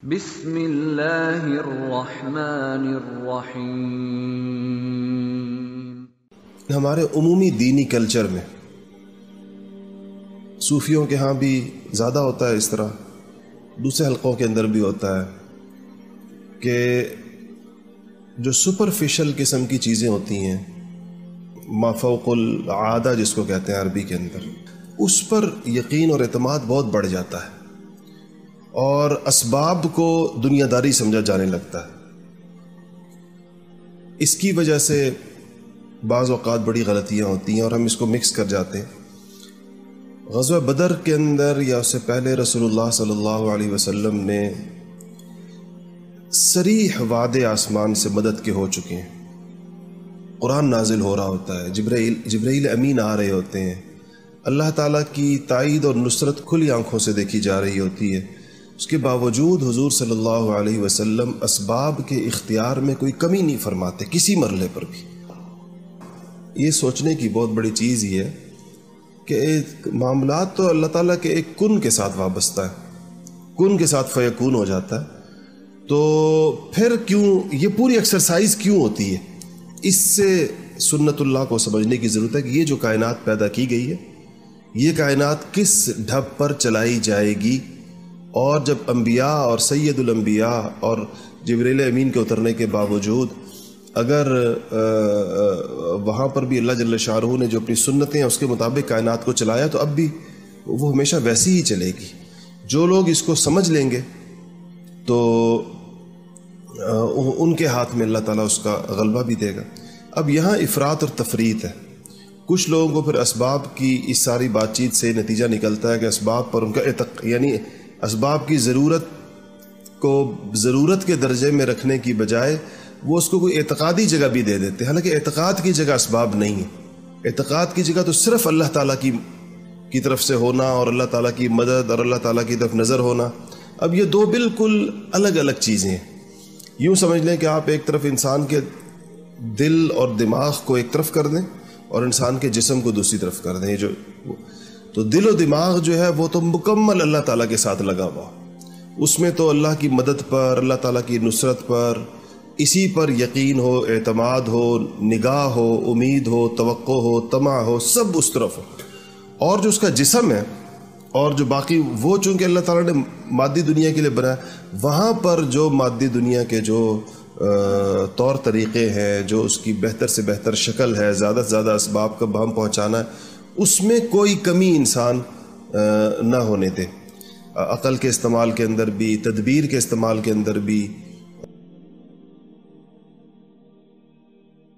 بسم اللہ الرحمن الرحیم۔ ہمارے عمومی دینی کلچر میں صوفیوں کے ہاں بھی زیادہ ہوتا ہے، اس طرح دوسرے حلقوں کے اندر بھی ہوتا ہے کہ جو سپرفیشل قسم کی چیزیں ہوتی ہیں، ما فوق العادہ جس کو کہتے ہیں عربی کے اندر، اس پر یقین اور اعتماد بہت بڑھ جاتا ہے اور اسباب کو دنیا داری سمجھا جانے لگتا ہے۔ اس کی وجہ سے بعض اوقات بڑی غلطیاں ہوتی ہیں اور ہم اس کو مکس کر جاتے ہیں۔ غزوہ بدر کے اندر یا اس سے پہلے رسول اللہ صلی اللہ علیہ وسلم نے صریح وعدے آسمان سے مدد کے ہو چکے ہیں، قرآن نازل ہو رہا ہوتا ہے، جبرائیل امین آ رہے ہوتے ہیں، اللہ تعالیٰ کی تائید اور نصرت کھلی آنکھوں سے دیکھی جا رہی ہوتی ہے۔ اس کے باوجود حضور صلی اللہ علیہ وسلم اسباب کے اختیار میں کوئی کمی نہیں فرماتے کسی مرحلے پر بھی۔ یہ سوچنے کی بہت بڑی چیز یہ ہے کہ معاملات تو اللہ تعالیٰ کے ایک کن کے ساتھ وابستہ ہے، کن کے ساتھ فیکون ہو جاتا ہے، تو پھر کیوں یہ پوری ایکسرسائز کیوں ہوتی ہے؟ اس سے سنت اللہ کو سمجھنے کی ضرورت ہے کہ یہ جو کائنات پیدا کی گئی ہے، یہ کائنات کس ڈھب پر چلائی جائے گی، اور جب انبیاء اور سید الانبیاء اور جبرائیل امین کے اترنے کے باوجود اگر وہاں پر بھی اللہ جل شانہ نے جو اپنی سنتیں اس کے مطابق کائنات کو چلایا، تو اب بھی وہ ہمیشہ ویسی ہی چلے گی۔ جو لوگ اس کو سمجھ لیں گے تو ان کے ہاتھ میں اللہ تعالیٰ اس کا غلبہ بھی دے گا۔ اب یہاں افراط اور تفریط ہے۔ کچھ لوگوں کو پھر اسباب کی اس ساری بات چیت سے نتیجہ نکلتا ہے کہ اسباب پر ان کا یعنی اسباب کی ضرورت کو ضرورت کے درجے میں رکھنے کی بجائے وہ اس کو کوئی اعتقادی جگہ بھی دے دیتے ہیں، حالانکہ اعتقاد کی جگہ اسباب نہیں ہے۔ اعتقاد کی جگہ تو صرف اللہ تعالیٰ کی طرف سے ہونا اور اللہ تعالیٰ کی مدد اور اللہ تعالیٰ کی طرف نظر ہونا۔ اب یہ دو بالکل الگ الگ چیزیں ہیں۔ یوں سمجھ لیں کہ آپ ایک طرف انسان کے دل اور دماغ کو ایک طرف کر دیں اور انسان کے جسم کو دوسری طرف کر دیں۔ تو دل و دماغ جو ہے وہ تو مکمل اللہ تعالیٰ کے ساتھ لگا ہوا، اس میں تو اللہ کی مدد پر، اللہ تعالیٰ کی نصرت پر، اسی پر یقین ہو، اعتماد ہو، نگاہ ہو، امید ہو، توقع ہو، طمع ہو، سب اس طرف ہو۔ اور جو اس کا جسم ہے اور جو باقی وہ چونکہ اللہ تعالیٰ نے مادی دنیا کے لیے بنایا، وہاں پر جو مادی دنیا کے جو طور طریقے ہیں، جو اس کی بہتر سے بہتر شکل ہے، زیادہ سے زیادہ اسباب کا بہم پہنچانا ہے، اس میں کوئی کمی انسان نہ ہونے دے۔ عقل کے استعمال کے اندر بھی، تدبیر کے استعمال کے اندر بھی،